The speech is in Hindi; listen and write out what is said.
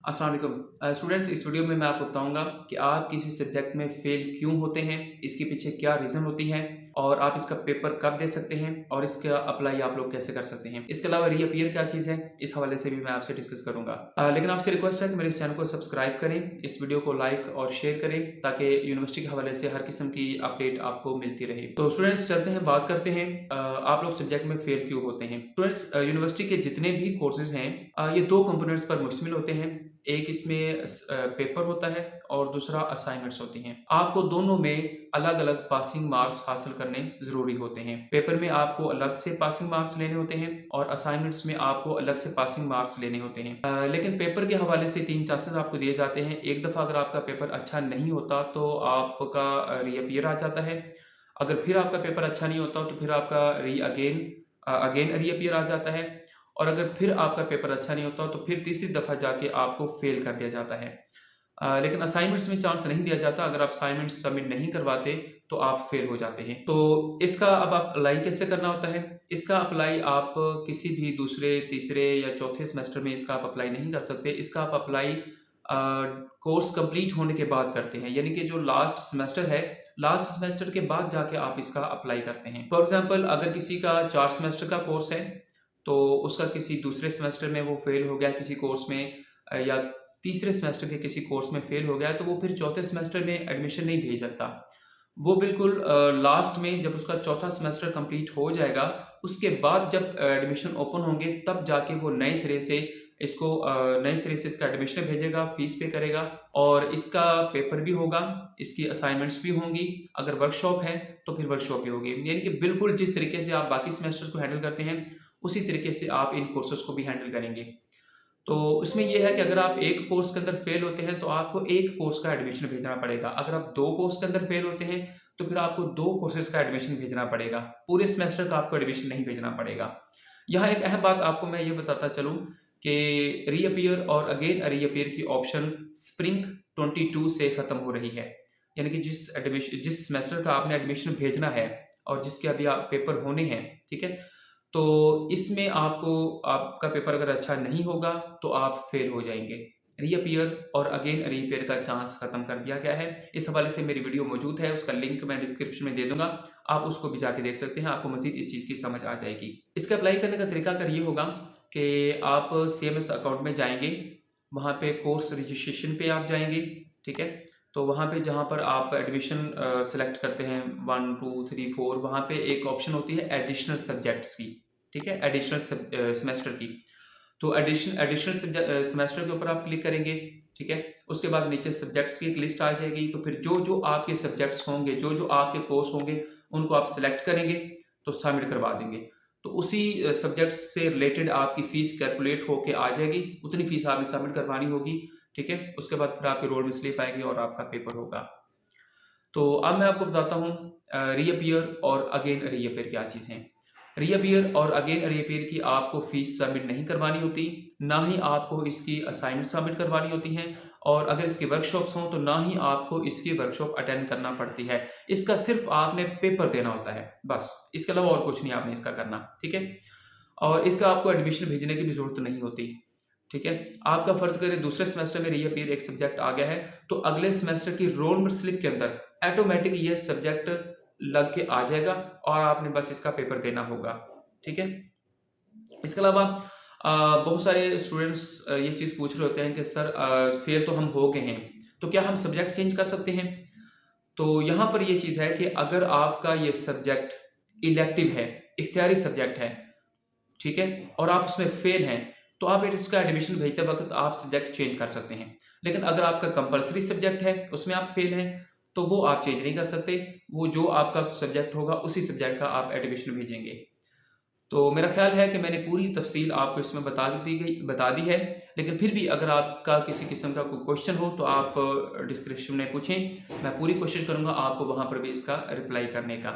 अस्सलाम वालेकुम स्टूडेंट्स। इस वीडियो में मैं आपको बताऊंगा कि आप किसी सब्जेक्ट में फेल क्यों होते हैं, इसके पीछे क्या रीज़न होती हैं और आप इसका पेपर कब दे सकते हैं और इसका अप्लाई आप लोग कैसे कर सकते हैं। इसके अलावा रीअपीयर क्या चीज़ है, इस हवाले से भी मैं आपसे डिस्कस करूंगा। लेकिन आपसे रिक्वेस्ट है कि मेरे इस चैनल को सब्सक्राइब करें, इस वीडियो को लाइक और शेयर करें ताकि यूनिवर्सिटी के हवाले से हर किस्म की अपडेट आपको मिलती रहे। तो स्टूडेंट्स चलते हैं, बात करते हैं आप लोग सब्जेक्ट में फेल क्यों होते हैं। स्टूडेंट्स यूनिवर्सिटी के जितने भी कोर्सेज हैं ये दो कंपोनेंट्स पर मुश्तमिल होते हैं। एक इसमें पेपर होता है और दूसरा असाइनमेंट्स होती हैं। आपको दोनों में अलग अलग पासिंग मार्क्स हासिल करने ज़रूरी होते हैं। पेपर में आपको अलग से पासिंग मार्क्स लेने होते हैं और असाइनमेंट्स में आपको अलग से पासिंग मार्क्स लेने होते हैं। लेकिन पेपर के हवाले से 3 चांसेस आपको दिए जाते हैं। एक दफ़ा अगर आपका पेपर अच्छा नहीं होता तो आपका रीअपीयर आ जाता है। अगर फिर आपका पेपर अच्छा नहीं होता तो फिर आपका अगेन रीअपीयर आ जाता है। और अगर फिर आपका पेपर अच्छा नहीं होता तो फिर तीसरी दफ़ा जाके आपको फेल कर दिया जाता है। लेकिन असाइनमेंट्स में चांस नहीं दिया जाता। अगर आप असाइनमेंट सबमिट नहीं करवाते तो आप फेल हो जाते हैं। तो इसका अब आप अप्लाई कैसे करना होता है? इसका अप्लाई आप किसी भी दूसरे, तीसरे या चौथे सेमेस्टर में इसका आप अप्लाई नहीं कर सकते। इसका आप अप्लाई कोर्स कंप्लीट होने के बाद करते हैं, यानी कि जो लास्ट सेमेस्टर है, लास्ट सेमेस्टर के बाद जाके आप इसका अप्लाई करते हैं। फॉर एग्जांपल अगर किसी का 4 सेमेस्टर का कोर्स है तो उसका किसी दूसरे सेमेस्टर में वो फेल हो गया किसी कोर्स में, या तीसरे सेमेस्टर के किसी कोर्स में फेल हो गया, तो वो फिर चौथे सेमेस्टर में एडमिशन नहीं भेज सकता। वो बिल्कुल लास्ट में जब उसका चौथा सेमेस्टर कंप्लीट हो जाएगा, उसके बाद जब एडमिशन ओपन होंगे तब जाके वो नए सिरे से इसका एडमिशन भेजेगा, फीस पे करेगा और इसका पेपर भी होगा, इसकी असाइनमेंट्स भी होंगी। अगर वर्कशॉप है तो फिर वर्कशॉप भी होगी। यानी कि बिल्कुल जिस तरीके से आप बाकी सेमेस्टर्स को हैंडल करते हैं उसी तरीके से आप इन कोर्सेज़ को भी हैंडल करेंगे। तो उसमें ये है कि अगर आप एक कोर्स के अंदर फेल होते हैं तो आपको एक कोर्स का एडमिशन भेजना पड़ेगा। अगर आप 2 कोर्स के अंदर फेल होते हैं तो फिर आपको 2 कोर्सेज़ का एडमिशन भेजना पड़ेगा। पूरे सेमेस्टर का आपको एडमिशन नहीं भेजना पड़ेगा। यहाँ एक अहम बात आपको मैं ये बताता चलूँ कि रीअपीयर और अगेन रीअपीयर की ऑप्शन स्प्रिंग 22 से ख़त्म हो रही है। यानी कि जिस सेमेस्टर का आपने एडमिशन भेजना है और जिसके अभी आप पेपर होने हैं, ठीक है? तो इसमें आपका पेपर अगर अच्छा नहीं होगा तो आप फेल हो जाएँगे। रीअपीयर और अगेन रीअपीयर का चांस खत्म कर दिया गया है। इस हवाले से मेरी वीडियो मौजूद है, उसका लिंक मैं डिस्क्रिप्शन में दे दूँगा। आप उसको भी जाके देख सकते हैं, आपको मज़ीद इस चीज़ की समझ आ जाएगी। इसका अप्लाई करने का तरीकाकार ये होगा कि आप सीएमएस अकाउंट में जाएँगे, वहाँ पे कोर्स रजिस्ट्रेशन पे आप जाएँगे, ठीक है? तो वहाँ पे जहाँ पर आप एडमिशन सेलेक्ट करते हैं 1, 2, 3, 4, वहाँ पे एक ऑप्शन होती है एडिशनल सब्जेक्ट्स की, ठीक है? एडिशनल सेमेस्टर की। तो एडिशनल सेमेस्टर के ऊपर आप क्लिक करेंगे, ठीक है? उसके बाद नीचे सब्जेक्ट्स की एक लिस्ट आ जाएगी। तो फिर जो आपके सब्जेक्ट्स होंगे, जो आपके कोर्स होंगे, उनको आप सेलेक्ट करेंगे तो सबमिट करवा देंगे। तो उसी सब्जेक्ट्स से रिलेटेड आपकी फ़ीस कैलकुलेट होके आ जाएगी, उतनी फ़ीस आपने सबमिट करवानी होगी, ठीक है? उसके बाद फिर आपके रोल में स्लिप आएगी और आपका पेपर होगा। तो अब मैं आपको बताता हूँ रीअपीयर और अगेन रीअपीयर क्या चीज़ है। रीअपीयर और अगेन रीअपीयर की आपको फ़ीस सबमिट नहीं करवानी होती, ना ही आपको इसकी असाइनमेंट सबमिट करवानी होती हैं और अगर इसकी वर्कशॉप्स हों तो ना ही आपको इसकी वर्कशॉप अटेंड करना पड़ती है। इसका सिर्फ़ आपने पेपर देना होता है, बस। इसके अलावा और कुछ नहीं आपने इसका करना, ठीक है? और इसका आपको एडमिशन भेजने की भी ज़रूरत नहीं होती, ठीक है? आपका फ़र्ज़ करें दूसरे सेमेस्टर में रीअपीयर एक सब्जेक्ट आ गया है, तो अगले सेमेस्टर की रोल नंबर स्लिप के अंदर ऑटोमेटिक ये सब्जेक्ट लग के आ जाएगा और आपने बस इसका पेपर देना होगा, ठीक है? इसके अलावा बहुत सारे स्टूडेंट्स ये चीज़ पूछ रहे होते हैं कि सर फेल तो हम हो गए हैं, तो क्या हम सब्जेक्ट चेंज कर सकते हैं? तो यहाँ पर ये चीज़ है कि अगर आपका ये सब्जेक्ट इलेक्टिव है, इख्तियारी सब्जेक्ट है, ठीक है? और आप उसमें फेल हैं, तो आप इसका एडमिशन भेजते वक़्त आप सब्जेक्ट चेंज कर सकते हैं। लेकिन अगर आपका कंपल्सरी सब्जेक्ट है, उसमें आप फेल हैं, तो वो आप चेंज नहीं कर सकते। वो जो आपका सब्जेक्ट होगा, उसी सब्जेक्ट का आप एडमिशन भेजेंगे। तो मेरा ख़्याल है कि मैंने पूरी तफ़सील आपको इसमें बता दी है। लेकिन फिर भी अगर आपका किसी किस्म का कोई क्वेश्चन हो तो आप डिस्क्रिप्शन में पूछें। मैं पूरी कोशिश करूँगा आपको वहाँ पर भी इसका रिप्लाई करने का।